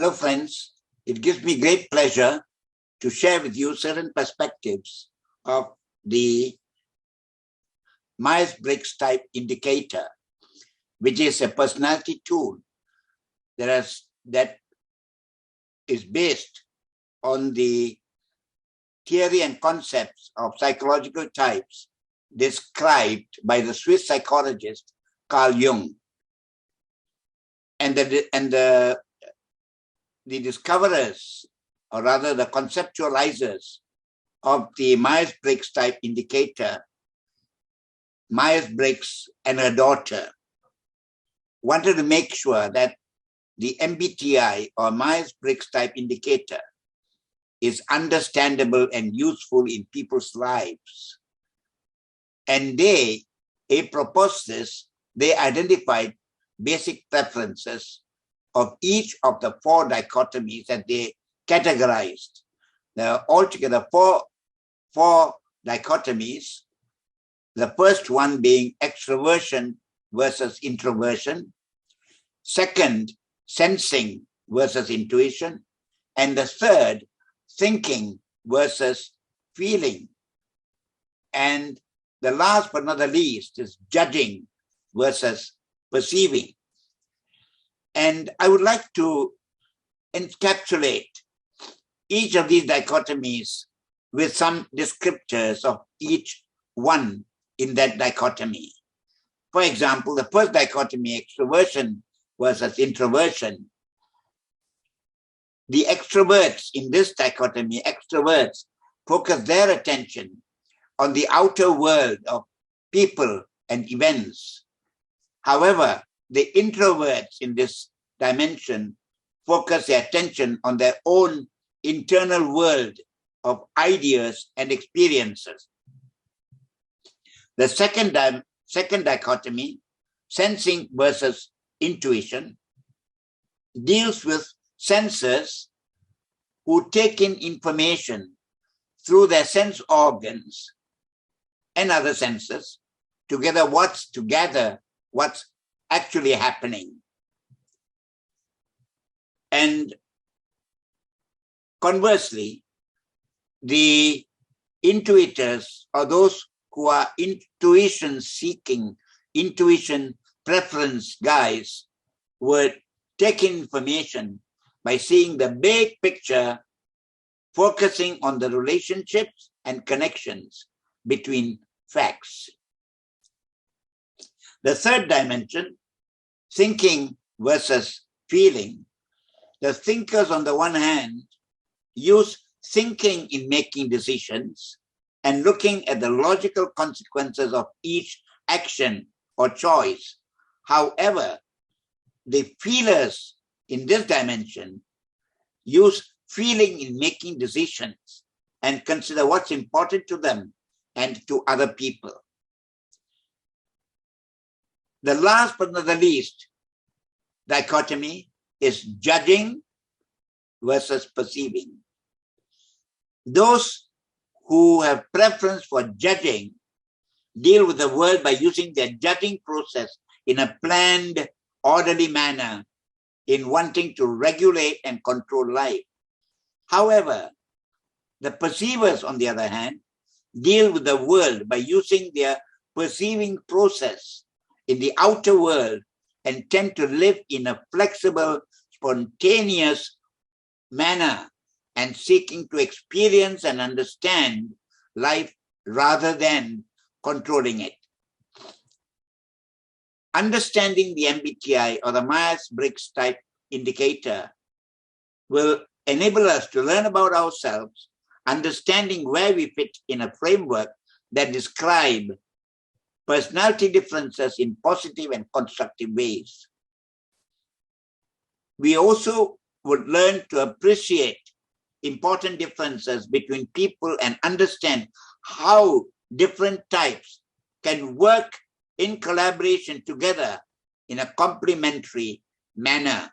Hello, friends. It gives me great pleasure to share with you certain perspectives of the Myers-Briggs type indicator, which is a personality tool that is based on the theory and concepts of psychological types described by the Swiss psychologist Carl Jung. And the discoverers, or rather the conceptualizers of the Myers-Briggs type indicator, Myers-Briggs and her daughter, wanted to make sure that the MBTI or Myers-Briggs type indicator is understandable and useful in people's lives. And they proposed this. They identified basic preferences of each of the four dichotomies that they categorized. There are altogether four dichotomies. The first one being extroversion versus introversion. Second, sensing versus intuition. And the third, thinking versus feeling. And the last but not the least is judging versus perceiving. And I would like to encapsulate each of these dichotomies with some descriptors of each one in that dichotomy. For example, the first dichotomy, extroversion versus introversion. The extroverts in this dichotomy, extroverts focus their attention on the outer world of people and events. However, the introverts in this dimension focus their attention on their own internal world of ideas and experiences. The second dichotomy, sensing versus intuition, deals with sensors who take in information through their sense organs and other senses to gather what's actually happening. And conversely, the intuitors, or those who are intuition seeking, intuition preference guys, would take in information by seeing the big picture, focusing on the relationships and connections between facts. The third dimension, thinking versus feeling. The thinkers, on the one hand, use thinking in making decisions and looking at the logical consequences of each action or choice. However, the feelers in this dimension use feeling in making decisions and consider what's important to them and to other people. The last but not the least dichotomy is judging versus perceiving. Those who have preference for judging deal with the world by using their judging process in a planned, orderly manner in wanting to regulate and control life. However, the perceivers, on the other hand, deal with the world by using their perceiving process in the outer world and tend to live in a flexible, spontaneous manner and seeking to experience and understand life rather than controlling it. Understanding the MBTI, or the Myers-Briggs type indicator, will enable us to learn about ourselves, understanding where we fit in a framework that describe personality differences in positive and constructive ways. We also would learn to appreciate important differences between people and understand how different types can work in collaboration together in a complementary manner.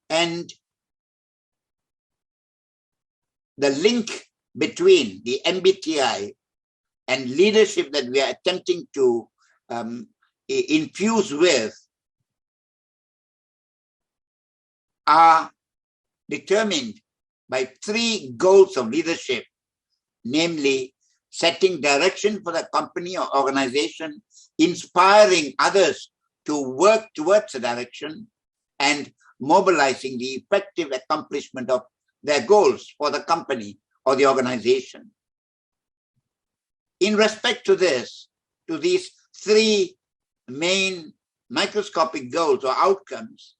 And the link between the MBTI and leadership that we are attempting to infuse with are determined by three goals of leadership, namely setting direction for the company or organization, inspiring others to work towards the direction, and mobilizing the effective accomplishment of their goals for the company or the organization. In respect to these three main microscopic goals or outcomes,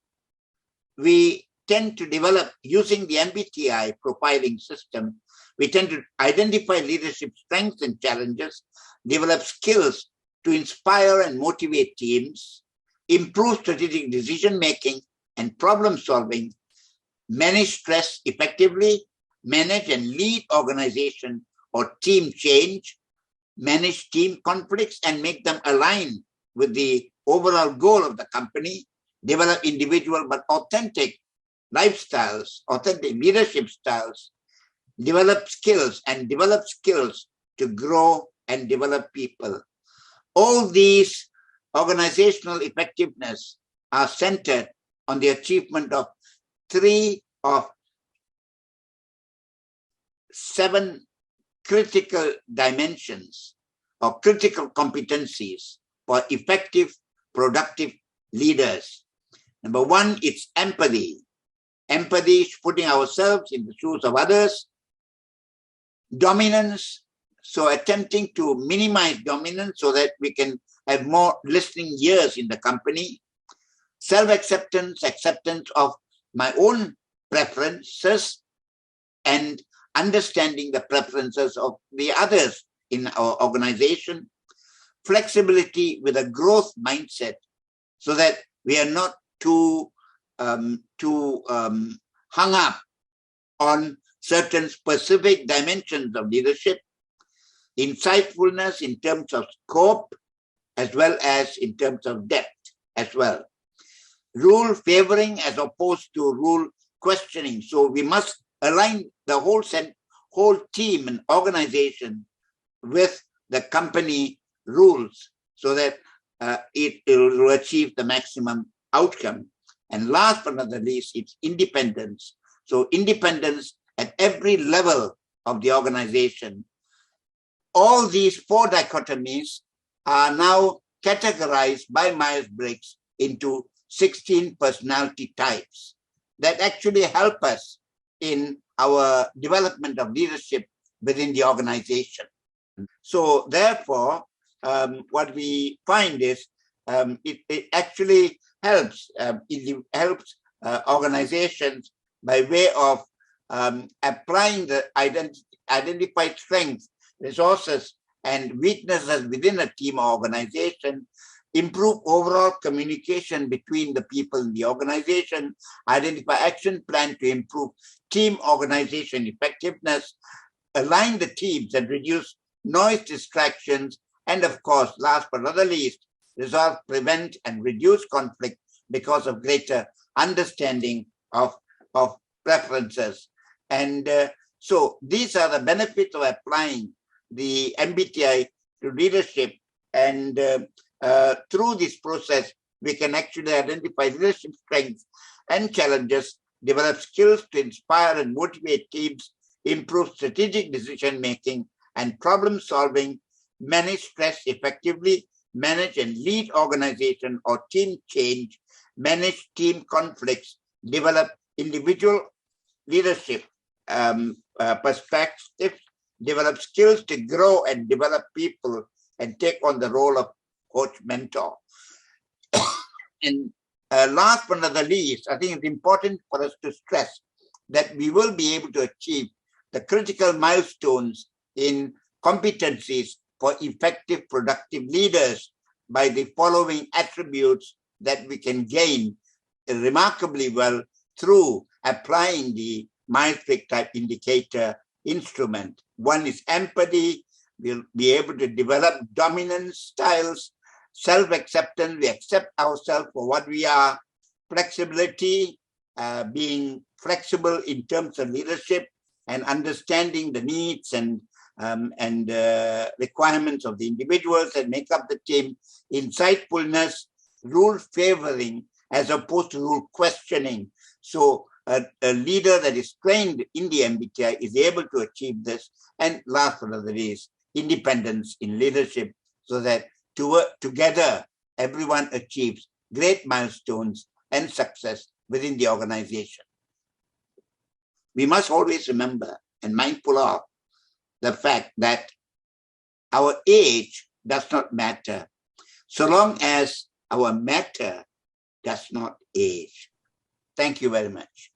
we tend to develop, using the MBTI profiling system, we tend to identify leadership strengths and challenges, develop skills to inspire and motivate teams, improve strategic decision-making and problem-solving, manage stress effectively, manage and lead organization or team change, manage team conflicts and make them align with the overall goal of the company, develop individual but authentic lifestyles, authentic leadership styles, develop skills to grow and develop people. All these organizational effectiveness are centered on the achievement of 3 of 7 critical dimensions or critical competencies for effective, productive leaders. Number 1, it's empathy. Empathy is putting ourselves in the shoes of others. Dominance, so attempting to minimize dominance so that we can have more listening ears in the company. Self-acceptance, acceptance of my own preferences, and understanding the preferences of the others in our organization. Flexibility with a growth mindset so that we are not too hung up on certain specific dimensions of leadership. Insightfulness in terms of scope as well as in terms of depth as well. Rule favoring as opposed to rule questioning. So we must align the whole team and organization with the company rules so that it will achieve the maximum outcome. And last but not the least, it's independence. So independence at every level of the organization. All these 4 dichotomies are now categorized by Myers-Briggs into 16 personality types that actually help us in our development of leadership within the organization. So therefore, what we find is it actually helps organizations by way of applying the identified strengths, resources, and weaknesses within a team or organization, improve overall communication between the people in the organization, identify action plan to improve team organization effectiveness, align the teams and reduce noise distractions, and of course, last but not the least, resolve, prevent, and reduce conflict because of greater understanding of preferences. And so these are the benefits of applying the MBTI to leadership. And through this process, we can actually identify leadership strengths and challenges, develop skills to inspire and motivate teams, improve strategic decision-making and problem-solving, manage stress effectively, manage and lead organization or team change, manage team conflicts, develop individual leadership perspectives, develop skills to grow and develop people, and take on the role of coach mentor. And last but not the least, I think it's important for us to stress that we will be able to achieve the critical milestones in competencies for effective, productive leaders by the following attributes that we can gain remarkably well through applying the Myers-Briggs type indicator instrument. One is empathy. We'll be able to develop dominance styles, self-acceptance. We accept ourselves for what we are. Flexibility, being flexible in terms of leadership and understanding the needs and requirements of the individuals that make up the team. Insightfulness, rule favoring, as opposed to rule questioning. So a leader that is trained in the MBTI is able to achieve this. And last but not the least, independence in leadership, so that together everyone achieves great milestones and success within the organization. We must always remember and mindful of the fact that our age does not matter, so long as our matter does not age. Thank you very much.